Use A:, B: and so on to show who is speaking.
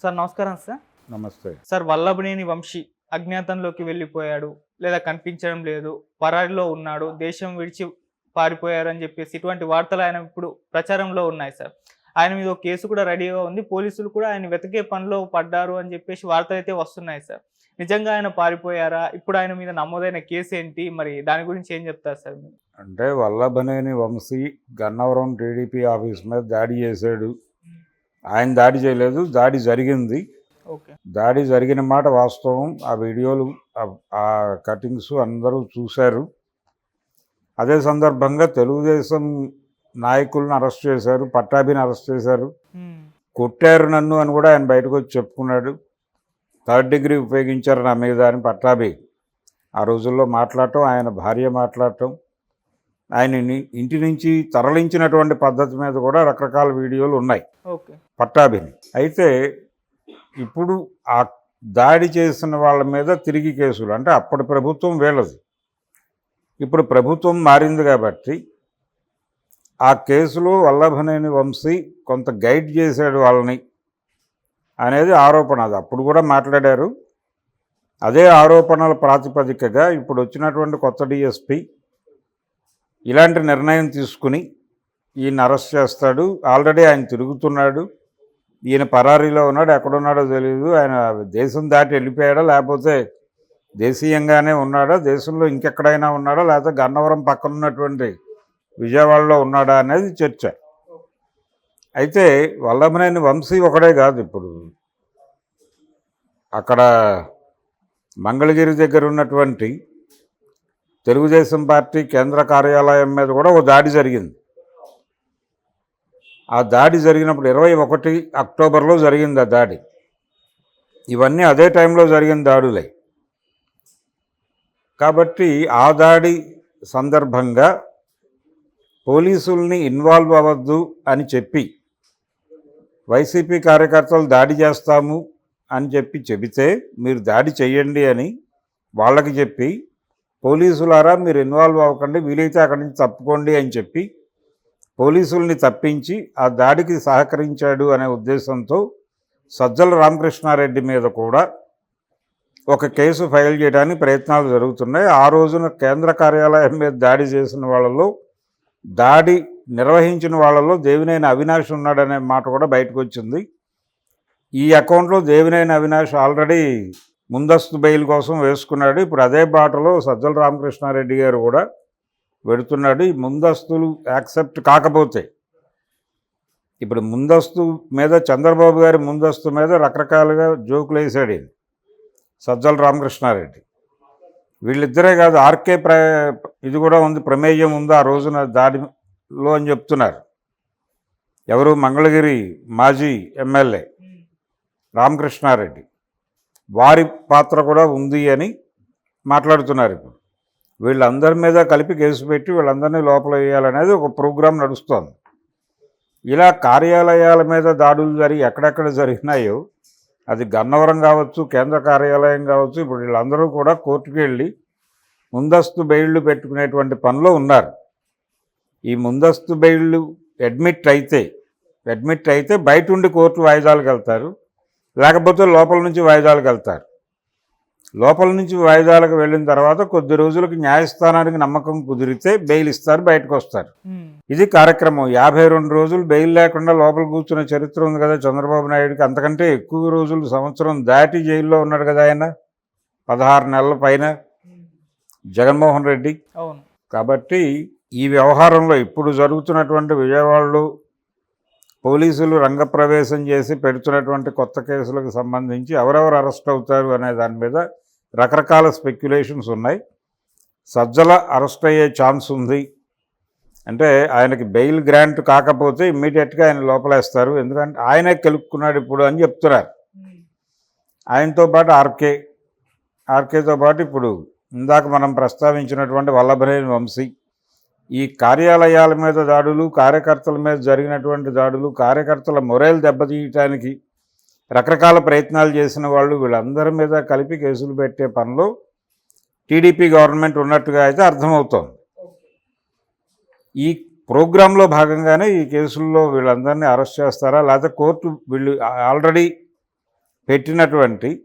A: Sir నమస్కారం sir.
B: నమస్తే.
A: Sir Vallabhaneni Vamsi అజ్ఞాతంలోకి వెళ్ళిపోయాడు, లేదా కనిపించడం లేదు, పరారీలో ఉన్నాడు, దేశం విడిచి పారిపోయారు అని చెప్పేసి ఇటువంటి వార్తలు ఆయన ఇప్పుడు ప్రచారంలో ఉన్నాయి సార్. ఆయన మీద ఒక కేసు కూడా రెడీగా ఉంది. పోలీసులు కూడా ఆయన వెతికే పనిలో పడ్డారు అని చెప్పేసి వార్తలైతే వస్తున్నాయి సార్. నిజంగా ఆయన పారిపోయారా? ఇప్పుడు ఆయన మీద నమోదైన కేసు ఏంటి? మరి దాని గురించి ఏం చెప్తారు సార్ మీరు?
B: అంటే వల్లభనేని వంశీ గన్నవరం టీడీపీ ఆఫీస్ మీద దాడి చేశాడు. ఆయన దాడి చేయలేదు, దాడి జరిగింది.
A: ఓకే.
B: దాడి జరిగిన మాట వాస్తవం. ఆ వీడియోలు, ఆ కటింగ్స్ అందరూ చూశారు. అదే సందర్భంగా తెలుగుదేశం నాయకులను అరెస్ట్ చేశారు, పట్టాభిని అరెస్ట్ చేశారు. కొట్టారు నన్ను అని కూడా ఆయన బయటకు వచ్చి చెప్పుకున్నాడు. 3rd డిగ్రీ ఉపయోగించారు నా మీద అని పట్టాభి ఆ రోజుల్లో మాట్లాడటం, ఆయన భార్య మాట్లాడటం, ఆయనని ఇంటి నుంచి తరలించినటువంటి పద్ధతి మీద కూడా రకరకాల వీడియోలు ఉన్నాయి పట్టాభిని. అయితే ఇప్పుడు ఆ దాడి చేసిన వాళ్ళ మీద తిరిగి కేసులు, అంటే అప్పటి ప్రభుత్వం వీళ్ళది, ఇప్పుడు ప్రభుత్వం మారింది కాబట్టి ఆ కేసులో వల్లభనేని వంశీ కొంత గైడ్ చేశాడు వాళ్ళని అనేది ఆరోపణ. అది అప్పుడు కూడా మాట్లాడారు. అదే ఆరోపణల ప్రాతిపదికగా ఇప్పుడు వచ్చినటువంటి కొత్త డిఎస్పి ఇలాంటి నిర్ణయం తీసుకుని ఈయన అరెస్ట్ చేస్తాడు. ఆల్రెడీ ఆయన తిరుగుతున్నాడు, ఈయన పరారీలో ఉన్నాడు, ఎక్కడున్నాడో తెలియదు. ఆయన దేశం దాటి వెళ్ళిపోయాడా, లేకపోతే దేశీయంగానే ఉన్నాడా, దేశంలో ఇంకెక్కడైనా ఉన్నాడా, లేకపోతే గన్నవరం పక్కన ఉన్నటువంటి విజయవాడలో ఉన్నాడా అనేది చర్చ. అయితే వల్లభనేని వంశీ ఒకడే కాదు, ఇప్పుడు అక్కడ మంగళగిరి దగ్గర ఉన్నటువంటి తెలుగుదేశం పార్టీ కేంద్ర కార్యాలయం మీద కూడా ఒక దాడి జరిగింది. ఆ దాడి జరిగినప్పుడు 21 అక్టోబర్లో జరిగింది ఆ దాడి. ఇవన్నీ అదే టైంలో జరిగిన దాడులే. కాబట్టి ఆ దాడి సందర్భంగా పోలీసుల్ని ఇన్వాల్వ్ అవ్వద్దు అని చెప్పి, వైసీపీ కార్యకర్తలు దాడి చేస్తాము అని చెబితే మీరు దాడి చెయ్యండి అని వాళ్ళకి చెప్పి, పోలీసులారా మీరు ఇన్వాల్వ్ అవ్వకండి, వీలైతే అక్కడి నుంచి తప్పుకోండి అని చెప్పి పోలీసుల్ని తప్పించి ఆ దాడికి సహకరించాడు అనే ఉద్దేశంతో సజ్జల రామకృష్ణారెడ్డి మీద కూడా ఒక కేసు ఫైల్ చేయడానికి ప్రయత్నాలు జరుగుతున్నాయి. ఆ రోజున కేంద్ర కార్యాలయం మీద దాడి చేసిన వాళ్ళలో, దాడి నిర్వహించిన వాళ్ళలో దేవినేని అవినాష్ ఉన్నాడనే మాట కూడా బయటకు వచ్చింది. ఈ అకౌంట్లో దేవినేని అవినాష్ ఆల్రెడీ ముందస్తు బెయిల్ కోసం వేసుకున్నాడు. ఇప్పుడు అదే బాటలో సజ్జల రామకృష్ణారెడ్డి గారు కూడా పెడుతున్నాడు. ఈ ముందస్తులు యాక్సెప్ట్ కాకపోతే, ఇప్పుడు ముందస్తు మీద చంద్రబాబు గారి ముందస్తు మీద రకరకాలుగా జోకులు వేసాడు సజ్జల రామకృష్ణారెడ్డి. వీళ్ళిద్దరే కాదు, ఆర్కే ఇది కూడా ఉంది, ప్రమేయం ఉంది ఆ రోజున దాడిలో అని చెప్తున్నారు. ఎవరు? మంగళగిరి మాజీ ఎమ్మెల్యే రామకృష్ణారెడ్డి, వారి పాత్ర కూడా ఉంది అని మాట్లాడుతున్నారు. ఇప్పుడు వీళ్ళందరి మీద కలిపి కేసు పెట్టి వీళ్ళందరినీ లోపల వేయాలనేది ఒక ప్రోగ్రాం నడుస్తోంది. ఇలా కార్యాలయాల మీద దాడులు ఎక్కడెక్కడ జరిగినాయో, అది గన్నవరం కావచ్చు, కేంద్ర కార్యాలయం కావచ్చు, ఇప్పుడు వీళ్ళందరూ కూడా కోర్టుకు వెళ్ళి ముందస్తు బెయిళ్లు పెట్టుకునేటువంటి పనిలో ఉన్నారు. ఈ ముందస్తు బెయిళ్లు అడ్మిట్ అయితే బయట ఉండి కోర్టు వాయిదాలకు వెళ్తారు, లేకపోతే లోపల నుంచి వాయిదాలకు వెళ్తారు. లోపల నుంచి వాయిదాలకు వెళ్ళిన తర్వాత కొద్ది రోజులకు న్యాయస్థానానికి నమ్మకం కుదిరితే బెయిల్ ఇస్తారు, బయటకు వస్తారు. ఇది కార్యక్రమం. 52 రోజులు బెయిల్ లేకుండా లోపల కూర్చున్న చరిత్ర ఉంది కదా చంద్రబాబు నాయుడుకి. అంతకంటే ఎక్కువ రోజులు, సంవత్సరం దాటి జైల్లో ఉన్నాడు కదా ఆయన, 16 నెలల పైన జగన్మోహన్ రెడ్డి. కాబట్టి ఈ వ్యవహారంలో ఇప్పుడు జరుగుతున్నటువంటి విజయవాడలో పోలీసులు రంగప్రవేశం చేసి పెడుతున్నటువంటి కొత్త కేసులకు సంబంధించి ఎవరెవరు అరెస్ట్ అవుతారు అనే దాని మీద రకరకాల స్పెక్యులేషన్స్ ఉన్నాయి. సజ్జల అరెస్ట్ అయ్యే ఛాన్స్ ఉంది. అంటే ఆయనకి బెయిల్ గ్రాంట్ కాకపోతే ఇమ్మీడియట్గా ఆయన లోపలేస్తారు, ఎందుకంటే ఆయనే కెలుక్కున్నాడు ఇప్పుడు అని చెప్తున్నారు. ఆయనతో పాటు ఆర్కేతో పాటు ఇప్పుడు ఇందాక మనం ప్రస్తావించినటువంటి వల్లభనేని వంశీ. ఈ కార్యాలయాల మీద దాడులు, కార్యకర్తల మీద జరిగినటువంటి దాడులు, కార్యకర్తల మొరేల్ దెబ్బతీయటానికి రకరకాల ప్రయత్నాలు చేసిన వాళ్ళు, వీళ్ళందరి మీద కలిపి కేసులు పెట్టే పనిలో టీడీపీ గవర్నమెంట్ ఉన్నట్టుగా అయితే అర్థమవుతోంది. ఈ ప్రోగ్రాంలో భాగంగానే ఈ కేసుల్లో వీళ్ళందరినీ అరెస్ట్ చేస్తారా, లేకపోతే కోర్టు వీళ్ళు ఆల్రెడీ పెట్టినటువంటి